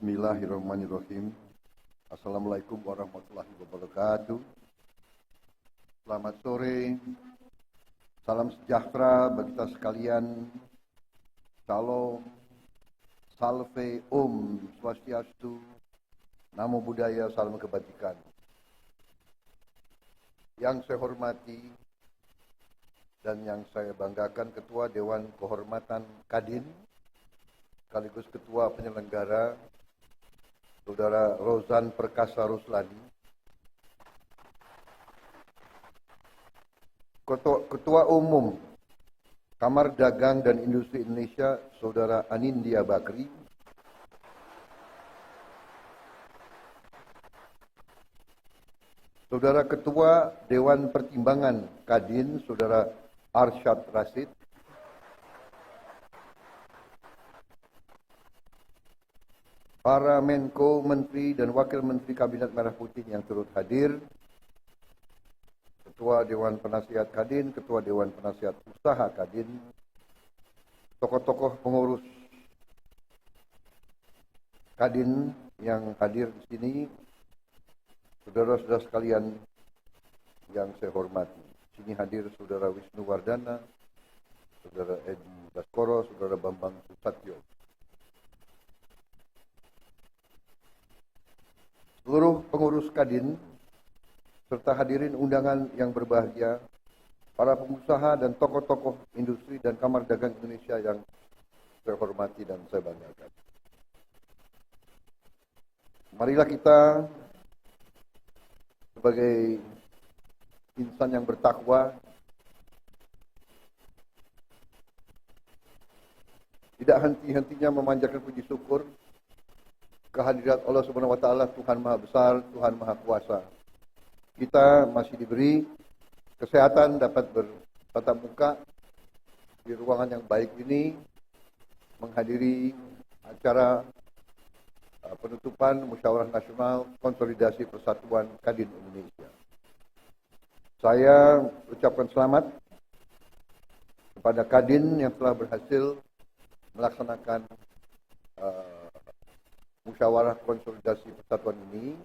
Bismillahirrahmanirrahim. Assalamualaikum warahmatullahi wabarakatuh. Selamat sore. Salam sejahtera bagi kita sekalian. Salam, salve, om, swastiastu, namo buddhaya, salam kebajikan. Yang saya hormati dan yang saya banggakan Ketua Dewan Kehormatan Kadin, sekaligus Ketua Penyelenggara, Saudara Rozan Perkasa Ruslani, Ketua Umum Kamar Dagang dan Industri Indonesia, Saudara Anindya Bakri, Saudara Ketua Dewan Pertimbangan Kadin, Saudara Arsyad Rashid, para Menko, Menteri, dan Wakil Menteri Kabinet Merah Putih yang turut hadir, Ketua Dewan Penasihat Kadin, Ketua Dewan Penasihat Usaha Kadin, tokoh-tokoh pengurus Kadin yang hadir di sini, saudara-saudara sekalian yang saya hormati. Di sini hadir Saudara Wisnu Wardana, Saudara Edi Baskoro, Saudara Bambang Susatyo. Seluruh pengurus Kadin, serta hadirin undangan yang berbahagia, para pengusaha dan tokoh-tokoh industri dan Kamar Dagang Indonesia yang saya hormati dan saya banggakan. Marilah kita sebagai insan yang bertakwa tidak henti-hentinya memanjatkan puji syukur kehadirat Allah Subhanahu wa taala, Tuhan Maha Besar, Tuhan Maha Kuasa. Kita masih diberi kesehatan dapat bertatap muka di ruangan yang baik ini menghadiri acara penutupan Musyawarah Nasional Konsolidasi Persatuan Kadin Indonesia. Saya ucapkan selamat kepada Kadin yang telah berhasil melaksanakan Musyawarah Konsolidasi Persatuan ini.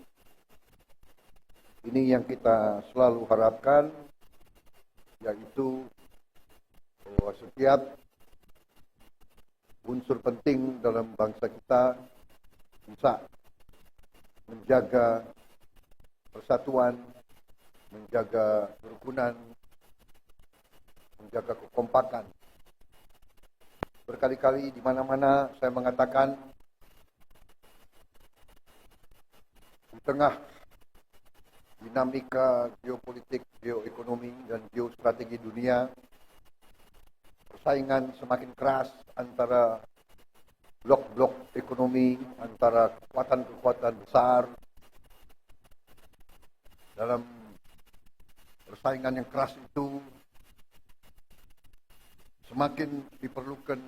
Ini yang kita selalu harapkan, yaitu bahwa setiap unsur penting dalam bangsa kita bisa menjaga persatuan, menjaga kerukunan, menjaga kekompakan. Berkali-kali di mana-mana saya mengatakan, di tengah dinamika geopolitik, geoekonomi, dan geostrategi dunia, persaingan semakin keras antara blok-blok ekonomi, antara kekuatan-kekuatan besar. Dalam persaingan yang keras itu, semakin diperlukan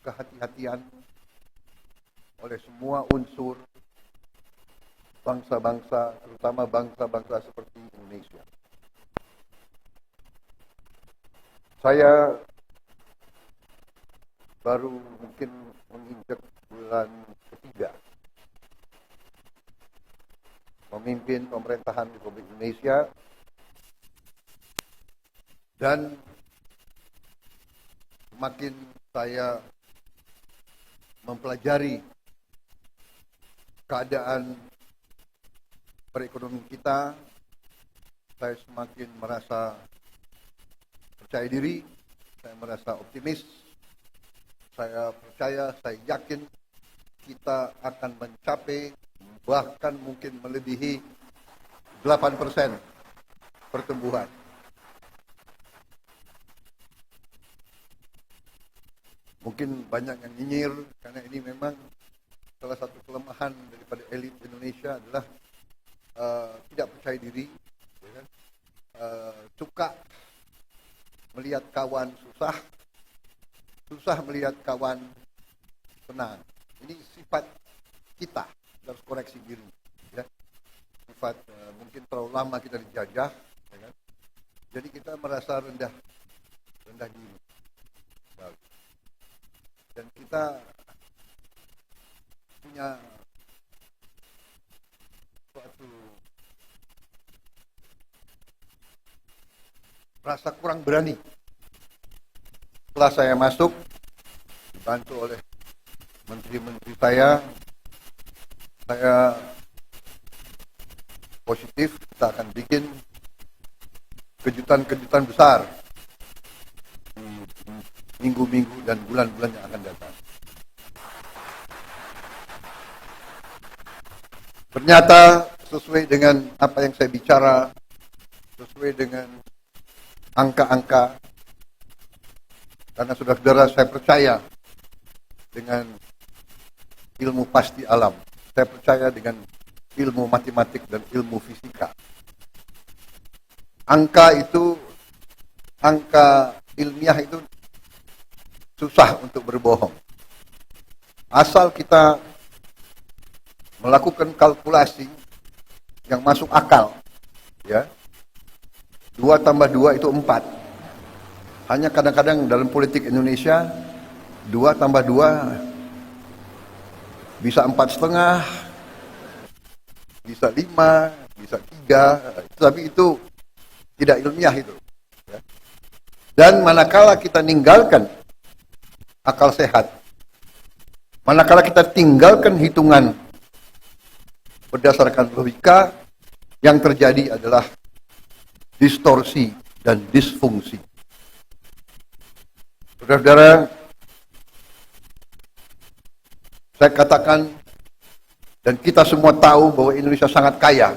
kehati-hatian oleh semua unsur bangsa-bangsa, terutama bangsa-bangsa seperti Indonesia. Saya baru mungkin menginjak bulan ketiga memimpin pemerintahan Republik Indonesia, dan semakin saya mempelajari keadaan perekonomian kita, saya semakin merasa percaya diri, saya merasa optimis, saya percaya, saya yakin kita akan mencapai, bahkan mungkin melebihi 8% pertumbuhan. Mungkin banyak yang nyinyir, karena ini memang salah satu kelemahan daripada elit Indonesia adalah tidak percaya diri, ya kan? Suka melihat kawan susah, susah melihat kawan senang. Ini sifat kita, harus koreksi diri, ya. Sifat mungkin terlalu lama kita dijajah, ya kan? Jadi kita merasa rendah diri. Dan kita punya satu rasa kurang berani. Setelah saya masuk, dibantu oleh menteri-menteri saya positif, kita akan bikin kejutan-kejutan besar minggu-minggu dan bulan-bulan yang akan datang. Ternyata sesuai dengan apa yang saya bicara, sesuai dengan angka-angka, karena saudara-saudara saya percaya dengan ilmu pasti alam, saya percaya dengan ilmu matematik dan ilmu fisika. Angka ilmiah itu susah untuk berbohong. Asal kita melakukan kalkulasi yang masuk akal, ya. 2 tambah 2 itu 4. Hanya kadang-kadang dalam politik Indonesia 2 tambah 2 bisa 4,5, bisa 5, bisa 3, tapi itu tidak ilmiah itu. Ya. Dan manakala kita ninggalkan akal sehat, manakala kita tinggalkan hitungan berdasarkan logika, yang terjadi adalah distorsi dan disfungsi. Saudara-saudara, saya katakan dan kita semua tahu bahwa Indonesia sangat kaya.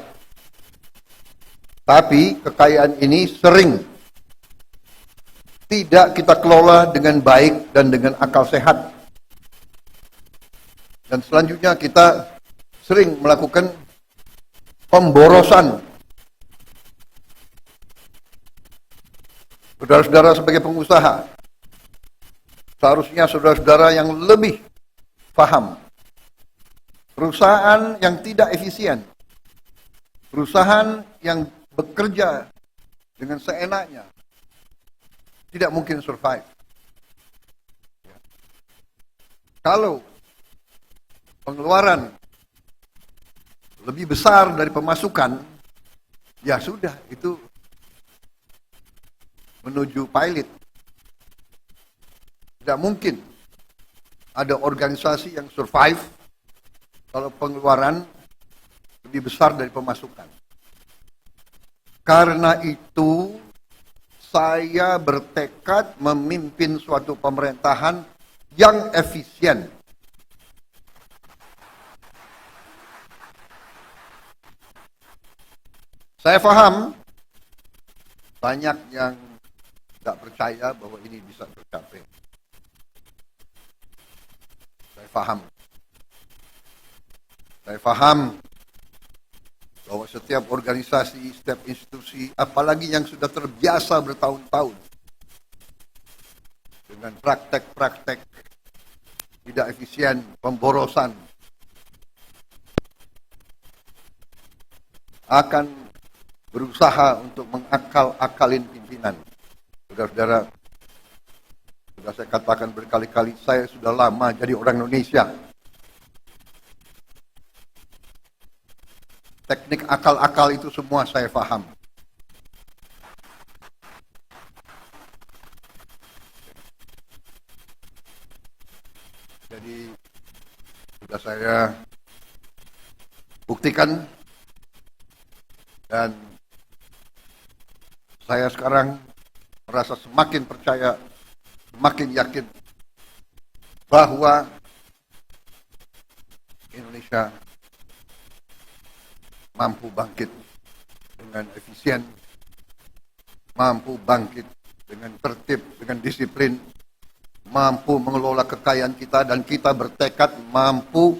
Tapi kekayaan ini sering tidak kita kelola dengan baik dan dengan akal sehat. Dan selanjutnya kita sering melakukan pemborosan. Saudara-saudara sebagai pengusaha, seharusnya saudara-saudara yang lebih paham. Perusahaan yang tidak efisien, perusahaan yang bekerja dengan seenaknya, tidak mungkin survive. Kalau pengeluaran lebih besar dari pemasukan, ya sudah, itu menuju pilot. Tidak mungkin ada organisasi yang survive kalau pengeluaran lebih besar dari pemasukan. Karena itu, saya bertekad memimpin suatu pemerintahan yang efisien. Saya paham banyak yang tidak percaya bahwa ini bisa tercapai. Saya paham bahwa setiap organisasi, setiap institusi, apalagi yang sudah terbiasa bertahun-tahun dengan praktek-praktek tidak efisien, pemborosan, akan berusaha untuk mengakal-akalin pimpinan. Saudara-saudara, sudah saya katakan berkali-kali, saya sudah lama jadi orang Indonesia. Teknik akal-akal itu semua saya paham. Jadi sudah saya buktikan, dan saya sekarang merasa semakin percaya, semakin yakin bahwa Indonesia mampu bangkit dengan efisien, mampu bangkit dengan tertib, dengan disiplin, mampu mengelola kekayaan kita, dan kita bertekad mampu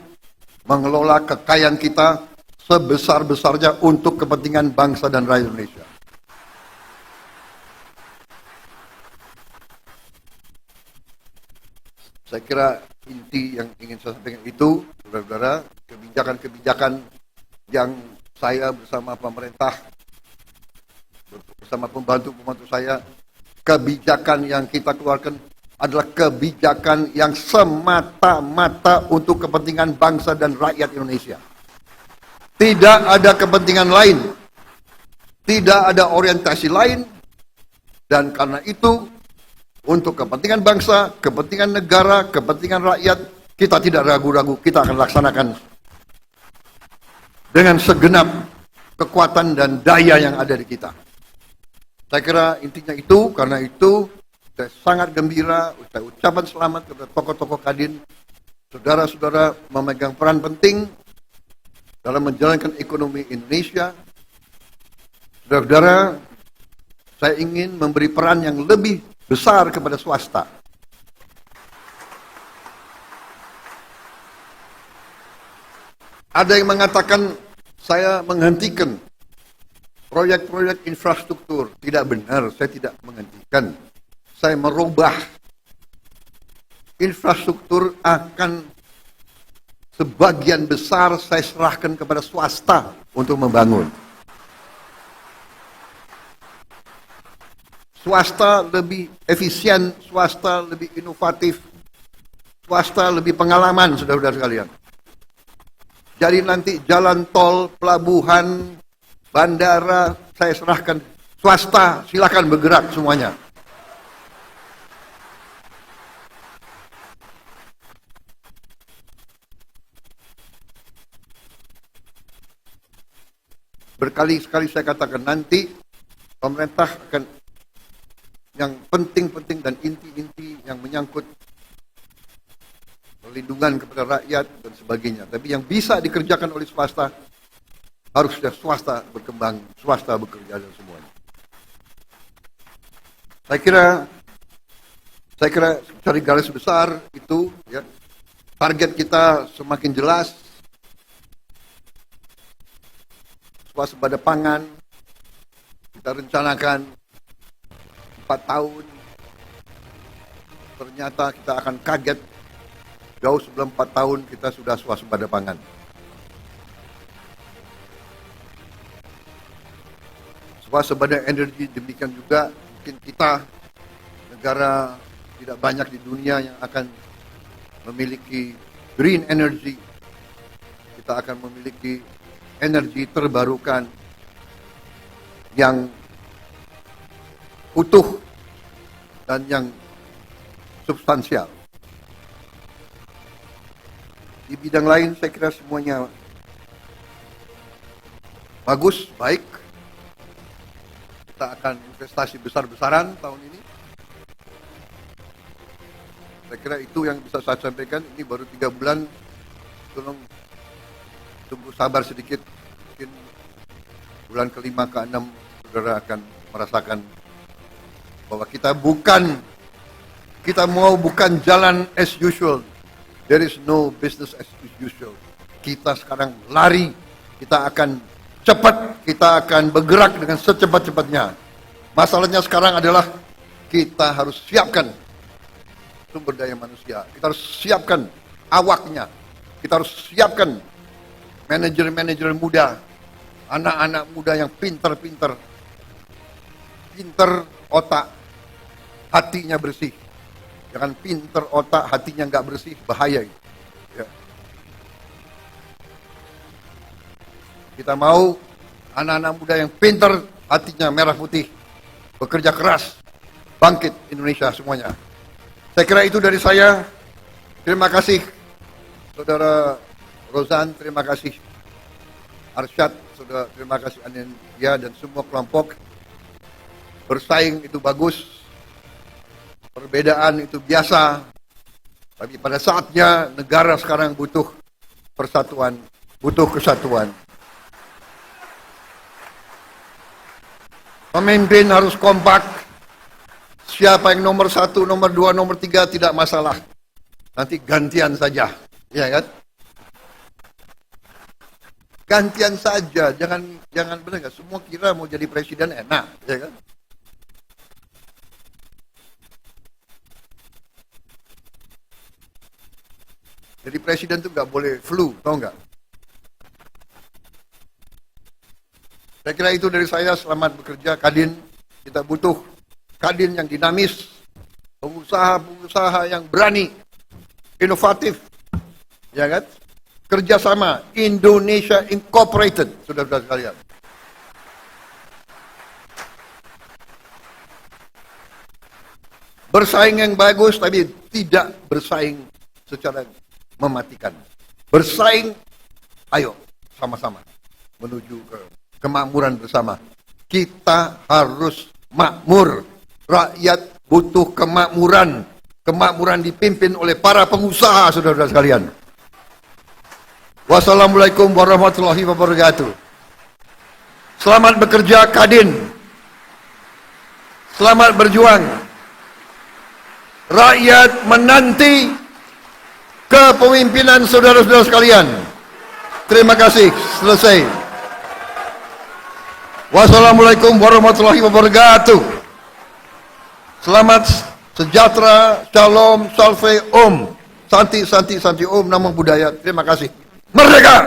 mengelola kekayaan kita sebesar-besarnya untuk kepentingan bangsa dan rakyat Indonesia. Saya kira inti yang ingin saya sampaikan itu, saudara-saudara, kebijakan-kebijakan yang saya bersama pemerintah, bersama pembantu-pembantu saya, kebijakan yang kita keluarkan adalah kebijakan yang semata-mata untuk kepentingan bangsa dan rakyat Indonesia. Tidak ada kepentingan lain, tidak ada orientasi lain, dan karena itu untuk kepentingan bangsa, kepentingan negara, kepentingan rakyat, kita tidak ragu-ragu, kita akan laksanakan dengan segenap kekuatan dan daya yang ada di kita. Saya kira intinya itu, karena itu saya sangat gembira, saya ucapan selamat kepada tokoh-tokoh Kadin, saudara-saudara memegang peran penting dalam menjalankan ekonomi Indonesia. Saudara-saudara, saya ingin memberi peran yang lebih besar kepada swasta. Ada yang mengatakan saya menghentikan proyek-proyek infrastruktur. Tidak benar, saya tidak menghentikan. Saya merubah. Infrastruktur akan sebagian besar saya serahkan kepada swasta untuk membangun. Swasta lebih efisien, swasta lebih inovatif, swasta lebih pengalaman, saudara-saudara sekalian. Jadi nanti jalan tol, pelabuhan, bandara, saya serahkan swasta, silakan bergerak semuanya. Berkali-kali saya katakan nanti pemerintah akan yang penting-penting dan inti-inti yang menyangkut perlindungan kepada rakyat dan sebagainya. Tapi yang bisa dikerjakan oleh swasta, harusnya swasta berkembang, swasta bekerja dan semuanya. Saya kira cari garis besar itu, ya, target kita semakin jelas. Swasembada pangan kita rencanakan 4 tahun. Ternyata kita akan kaget jauh sebelum 4 tahun kita sudah swasembada pangan. Swasembada energi demikian juga, mungkin kita negara tidak banyak di dunia yang akan memiliki green energy. Kita akan memiliki energi terbarukan yang utuh dan yang substansial. Di bidang lain saya kira semuanya bagus, baik. Kita akan investasi besar-besaran tahun ini. Saya kira itu yang bisa saya sampaikan. Ini baru 3 bulan, tolong tunggu sabar sedikit, mungkin bulan ke-5 ke-6 saudara akan merasakan bahwa kita mau bukan jalan as usual. There is no business as usual. Kita sekarang lari, kita akan cepat, kita akan bergerak dengan secepat-cepatnya. Masalahnya sekarang adalah kita harus siapkan sumber daya manusia, kita harus siapkan awaknya, kita harus siapkan manajer-manajer muda, anak-anak muda yang pinter otak, hatinya bersih. Jangan pinter otak, hatinya nggak bersih, bahaya itu. Ya. Kita mau anak-anak muda yang pinter, hatinya merah putih, bekerja keras, bangkit Indonesia semuanya. Saya kira itu dari saya. Terima kasih, Saudara Rozan, terima kasih Arsyad, saudara, terima kasih Anindya dan semua kelompok. Bersaing itu bagus, perbedaan itu biasa, tapi pada saatnya negara sekarang butuh persatuan, butuh kesatuan. Pemimpin harus kompak. Siapa yang nomor 1, nomor 2, nomor 3 tidak masalah. Nanti gantian saja, ya kan? Gantian saja, jangan benar nggak? Semua kira mau jadi presiden enak, ya kan? Jadi presiden tuh nggak boleh flu, tau nggak? Saya kira itu dari saya. Selamat bekerja, Kadin. Kita butuh Kadin yang dinamis, pengusaha-pengusaha yang berani, inovatif, ya kan? kerjasama Indonesia Incorporated, saudara-saudara sekalian. Bersaing yang bagus, tapi tidak bersaing secara mematikan. Bersaing, ayo sama-sama menuju ke kemakmuran bersama. Kita harus makmur. Rakyat butuh kemakmuran. Kemakmuran dipimpin oleh para pengusaha, saudara-saudara sekalian. Wassalamualaikum warahmatullahi wabarakatuh. Selamat bekerja Kadin. Selamat berjuang. Rakyat menanti kepemimpinan saudara-saudara sekalian. Terima kasih. Selesai. Wassalamualaikum warahmatullahi wabarakatuh. Selamat sejahtera, shalom, salve, om. Santi, santi, santi, om, namo buddhaya. Terima kasih. Merdeka!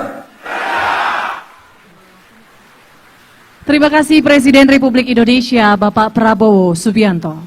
Terima kasih Presiden Republik Indonesia Bapak Prabowo Subianto.